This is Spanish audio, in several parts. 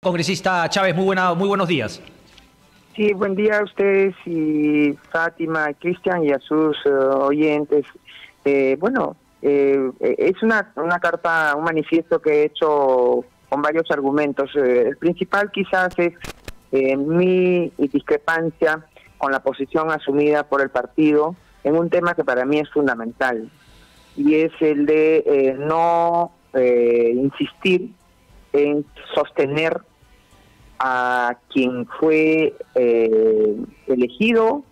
Congresista Chávez, muy buenos días. Sí, buen día a ustedes y Fátima, Cristian y a sus oyentes. Es una carta, un manifiesto que he hecho con varios argumentos. El principal quizás es mi discrepancia con la posición asumida por el partido en un tema que para mí es fundamental, y es el de no insistir en sostener a quien fue elegido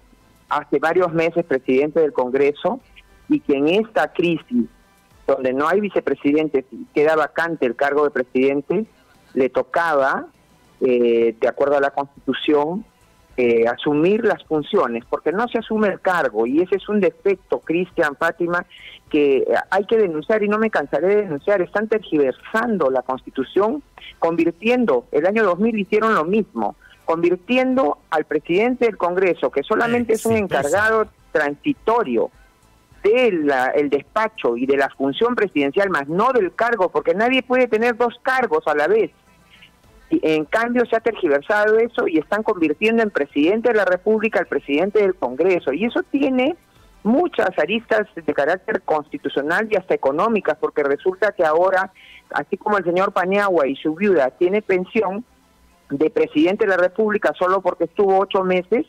hace varios meses presidente del Congreso, y que en esta crisis, donde no hay vicepresidente, queda vacante el cargo de presidente, le tocaba, de acuerdo a la Constitución, asumir las funciones, porque no se asume el cargo, y ese es un defecto, Cristian, Fátima, que hay que denunciar, y no me cansaré de denunciar. Están tergiversando la Constitución, convirtiendo, el año 2000 hicieron lo mismo, convirtiendo al presidente del Congreso, que solamente es un encargado transitorio del despacho y de la función presidencial, más no del cargo, porque nadie puede tener dos cargos a la vez. Y en cambio se ha tergiversado eso y están convirtiendo en presidente de la República al presidente del Congreso, y eso tiene muchas aristas de carácter constitucional y hasta económicas, porque resulta que ahora, así como el señor Paniagua y su viuda tiene pensión de presidente de la República solo porque estuvo 8 meses,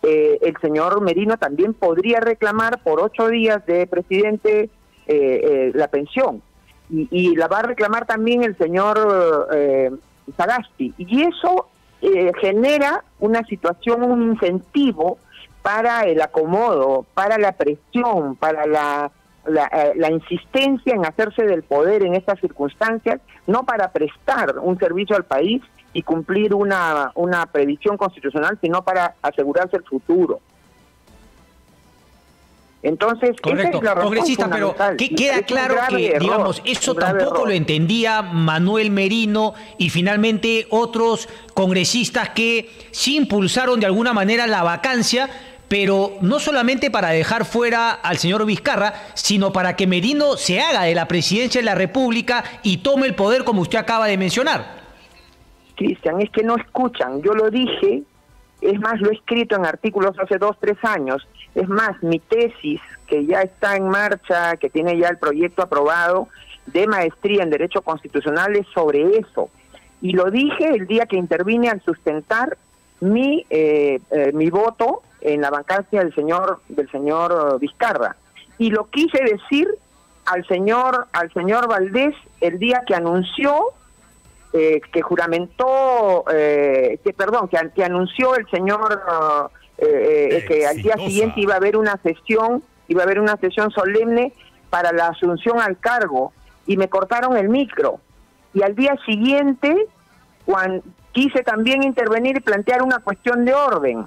el señor Merino también podría reclamar por 8 días de presidente la pensión, y la va a reclamar también el señor Sagasti, y eso genera una situación, un incentivo para el acomodo, para la presión, para la insistencia en hacerse del poder en estas circunstancias, no para prestar un servicio al país y cumplir una previsión constitucional, sino para asegurarse el futuro. Entonces, correcto, esa es la razón congresista, pero queda claro que, digamos, eso tampoco lo entendía Manuel Merino y finalmente otros congresistas que sí impulsaron de alguna manera la vacancia, pero no solamente para dejar fuera al señor Vizcarra, sino para que Merino se haga de la presidencia de la República y tome el poder, como usted acaba de mencionar. Cristian, es que no escuchan. Yo lo dije, es más, lo he escrito en artículos hace 2, 3 años. Es más, mi tesis, que ya está en marcha, que tiene ya el proyecto aprobado de maestría en Derecho Constitucional, es sobre eso. Y lo dije el día que intervine al sustentar mi voto en la vacancia del señor Vizcarra. Y lo quise decir al señor Valdés el día que anunció, que juramentó, que anunció el señor que al día siguiente iba a haber una sesión solemne para la asunción al cargo, y me cortaron el micro. Y al día siguiente, cuando quise también intervenir y plantear una cuestión de orden,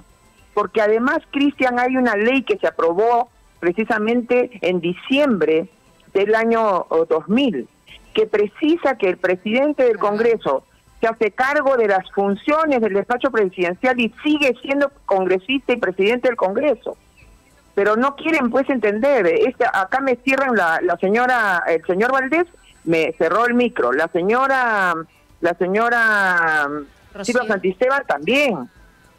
porque además, Cristian, hay una ley que se aprobó precisamente en diciembre del año 2000, que precisa que el presidente del Congreso se hace cargo de las funciones del despacho presidencial y sigue siendo congresista y presidente del Congreso. Pero no quieren pues entender. Acá me cierran el señor Valdés me cerró el micro, la señora Silva Santisteban también,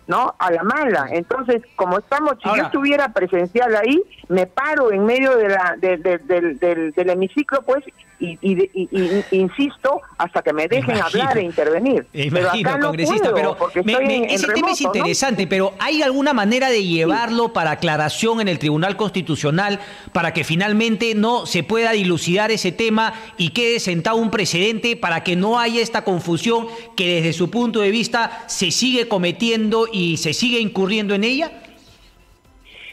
¿no? A la mala. Entonces, como estamos, si yo estuviera presencial ahí, me paro en medio del hemiciclo, pues, y insisto hasta que me dejen hablar e intervenir. Imagino, pero acá no congresista, puedo, porque ese tema es interesante, ¿no? Pero ¿hay alguna manera de llevarlo para aclaración en el Tribunal Constitucional para que finalmente no se pueda dilucidar ese tema y quede sentado un precedente para que no haya esta confusión que desde su punto de vista se sigue cometiendo y se sigue incurriendo en ella?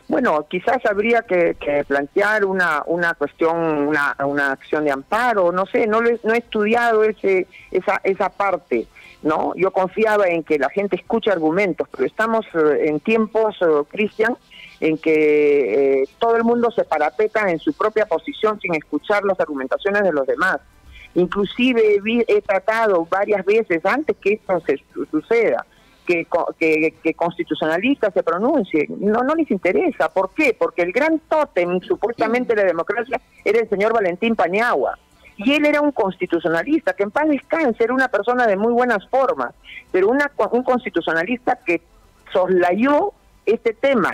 Bueno, quizás habría que plantear una cuestión, una acción de amparo, no sé, no he estudiado esa parte, ¿no? Yo confiaba en que la gente escuche argumentos, pero estamos en tiempos, Cristian, en que todo el mundo se parapeta en su propia posición sin escuchar las argumentaciones de los demás. Inclusive he tratado varias veces, antes que esto suceda, que constitucionalistas se pronuncien. No les interesa. ¿Por qué? Porque el gran tótem supuestamente de la democracia era el señor Valentín Paniagua, Y él era un constitucionalista, que en paz descanse, era una persona de muy buenas formas, pero un constitucionalista que soslayó este tema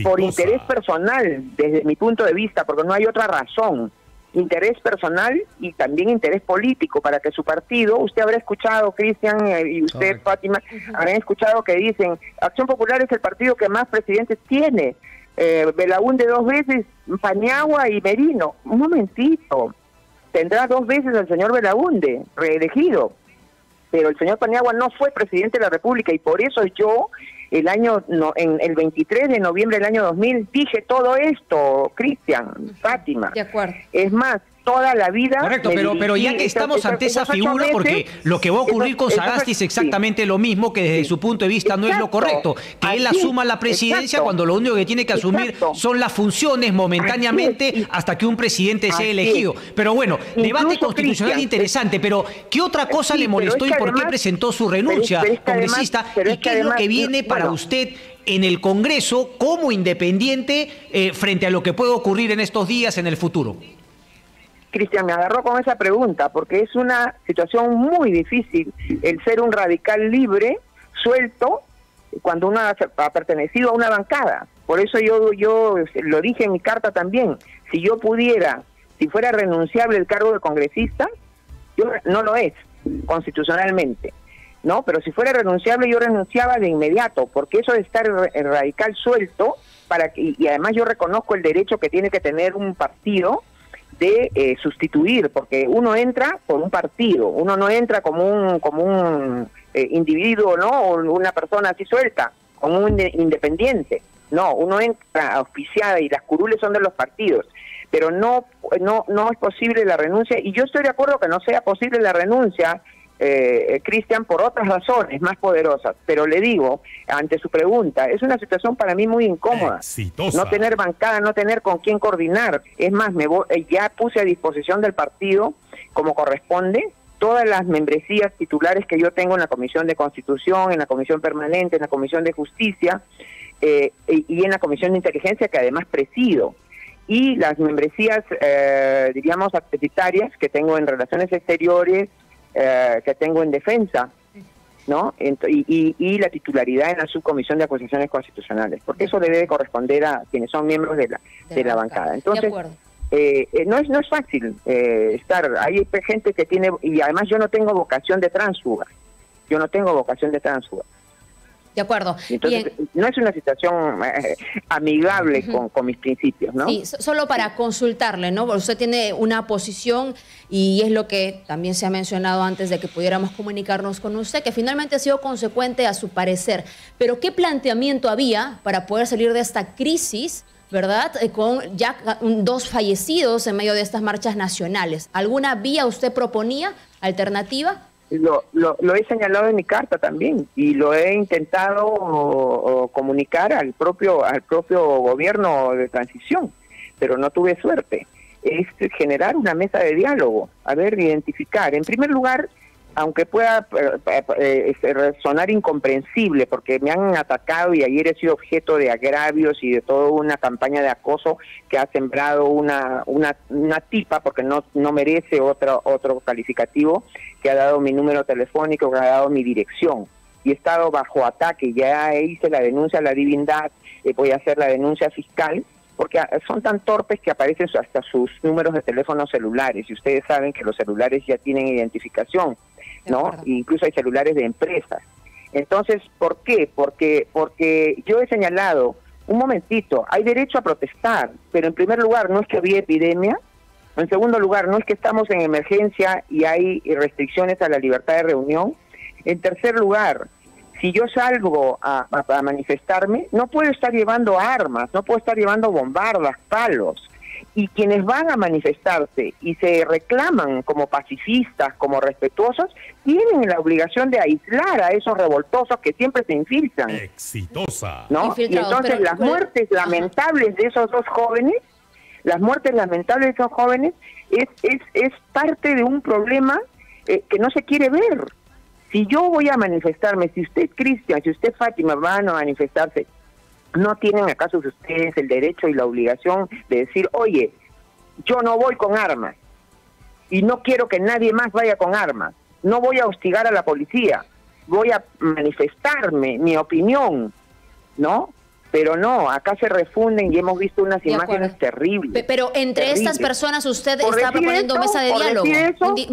por interés personal, desde mi punto de vista, porque no hay otra razón. Interés personal y también interés político para que su partido, usted habrá escuchado, Cristian, y usted, Fátima, habrán escuchado que dicen, Acción Popular es el partido que más presidentes tiene, Belaúnde 2 veces, Paniagua y Merino. Un momentito, tendrá 2 veces al señor Belaúnde, reelegido, pero el señor Paniagua no fue presidente de la República, y por eso yo, en el 23 de noviembre del año 2000, dije todo esto, Cristian, Fátima. De acuerdo. Es más, toda la vida... Correcto, pero ya que estamos ante esa figura, porque lo que va a ocurrir con Sagasti es exactamente lo mismo, que desde su punto de vista no es lo correcto, que él asuma la presidencia cuando lo único que tiene que asumir son las funciones momentáneamente hasta que un presidente sea elegido. Pero bueno, debate constitucional interesante, pero ¿qué otra cosa le molestó y por qué presentó su renuncia, congresista? ¿Y qué es lo que viene para usted en el Congreso como independiente frente a lo que puede ocurrir en estos días, en el futuro? Cristian, me agarró con esa pregunta, porque es una situación muy difícil el ser un radical libre, suelto, cuando uno ha pertenecido a una bancada. Por eso yo lo dije en mi carta también, si yo pudiera, si fuera renunciable el cargo de congresista, yo no lo es, constitucionalmente, ¿no? Pero si fuera renunciable, yo renunciaba de inmediato, porque eso de estar radical suelto, y además yo reconozco el derecho que tiene que tener un partido de sustituir, porque uno entra por un partido, uno no entra como un individuo, ¿no? O una persona así suelta, como un independiente. No, uno entra auspiciada y las curules son de los partidos, pero no es posible la renuncia, y yo estoy de acuerdo que no sea posible la renuncia, Cristian, por otras razones más poderosas, pero le digo, ante su pregunta, es una situación para mí muy incómoda. Exitosa. No tener bancada, no tener con quién coordinar. Es más, ya puse a disposición del partido, como corresponde, todas las membresías titulares que yo tengo en la Comisión de Constitución, en la Comisión Permanente, en la Comisión de Justicia y en la Comisión de Inteligencia, que además presido. Y las membresías, diríamos, acreditarias que tengo en Relaciones Exteriores, que tengo en Defensa, ¿no? Y la titularidad en la Subcomisión de Acusaciones Constitucionales, porque eso le debe corresponder a quienes son miembros de la bancada. Entonces, no es fácil estar, hay gente que tiene, y además yo no tengo vocación de tránsfuga, De acuerdo. Entonces, no es una situación amigable con mis principios, ¿no? Sí, solo para consultarle, ¿no? Porque usted tiene una posición y es lo que también se ha mencionado antes de que pudiéramos comunicarnos con usted, que finalmente ha sido consecuente a su parecer. Pero ¿qué planteamiento había para poder salir de esta crisis, verdad? Con ya 2 fallecidos en medio de estas marchas nacionales. ¿Alguna vía usted proponía, alternativa? Lo he señalado en mi carta también, y lo he intentado comunicar al propio gobierno de transición, pero no tuve suerte. Es generar una mesa de diálogo, identificar. En primer lugar, aunque pueda sonar incomprensible, porque me han atacado y ayer he sido objeto de agravios y de toda una campaña de acoso que ha sembrado una tipa, porque no merece otro calificativo, que ha dado mi número telefónico, que ha dado mi dirección, y he estado bajo ataque. Ya hice la denuncia a la divindad, voy a hacer la denuncia fiscal, porque son tan torpes que aparecen hasta sus números de teléfonos celulares, y ustedes saben que los celulares ya tienen identificación, ¿no? Incluso hay celulares de empresas. Entonces, ¿por qué? Porque yo he señalado, un momentito, hay derecho a protestar, pero en primer lugar no es que había epidemia, en segundo lugar no es que estamos en emergencia y hay restricciones a la libertad de reunión, en tercer lugar, si yo salgo a manifestarme, no puedo estar llevando armas, no puedo estar llevando bombardas, palos. Y quienes van a manifestarse y se reclaman como pacifistas, como respetuosos, tienen la obligación de aislar a esos revoltosos que siempre se infiltran. Exitosa. ¿No? Y entonces las muertes lamentables de esos 2 jóvenes, es parte de un problema que no se quiere ver. Si yo voy a manifestarme, si usted, Cristian, si usted, Fátima, van a manifestarse, ¿no tienen acaso ustedes el derecho y la obligación de decir, oye, yo no voy con armas? y no quiero que nadie más vaya con armas. No voy a hostigar a la policía, voy a manifestarme, mi opinión, ¿no? Pero no, acá se refunden y hemos visto unas imágenes terribles. Pero entre estas personas usted está proponiendo mesa de diálogo,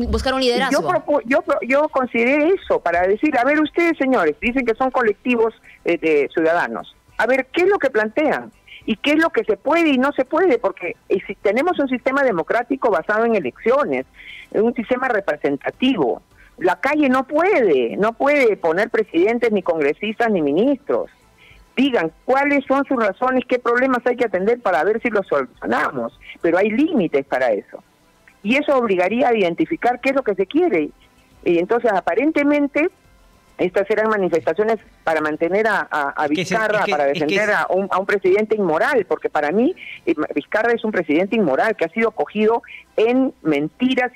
buscar un liderazgo. Yo consideré eso para decir, a ver ustedes señores, dicen que son colectivos de ciudadanos. A ver, ¿qué es lo que plantean? ¿Y qué es lo que se puede y no se puede? Porque si tenemos un sistema democrático basado en elecciones, un sistema representativo. La calle no puede poner presidentes, ni congresistas, ni ministros. Digan cuáles son sus razones, qué problemas hay que atender para ver si los solucionamos, pero hay límites para eso. Y eso obligaría a identificar qué es lo que se quiere. Y entonces, aparentemente, estas eran manifestaciones para mantener a Vizcarra, para defender a un presidente inmoral, porque para mí Vizcarra es un presidente inmoral que ha sido cogido en mentiras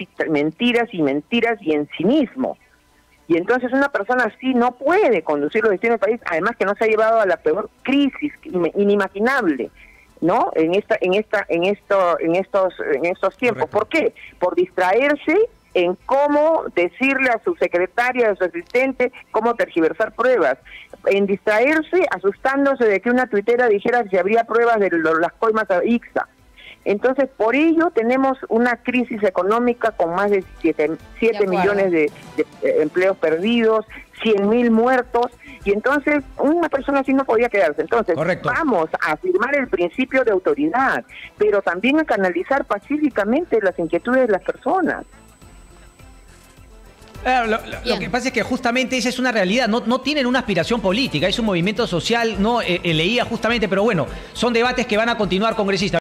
y en cinismo. Y entonces una persona así no puede conducir los destinos del país, además que no se ha llevado a la peor crisis inimaginable, ¿no? En estos tiempos. Correcto. ¿Por qué? Por distraerse en cómo decirle a su secretaria, a su asistente, cómo tergiversar pruebas, en distraerse asustándose de que una tuitera dijera si habría pruebas de las coimas a Ixa. Entonces, por ello tenemos una crisis económica con más de 7 millones de empleos perdidos, 100.000 muertos, y entonces una persona así no podía quedarse. Entonces, correcto, vamos a afirmar el principio de autoridad, pero también a canalizar pacíficamente las inquietudes de las personas. Lo que pasa es que justamente esa es una realidad, no tienen una aspiración política, es un movimiento social, no leía justamente, pero bueno, son debates que van a continuar, congresistas.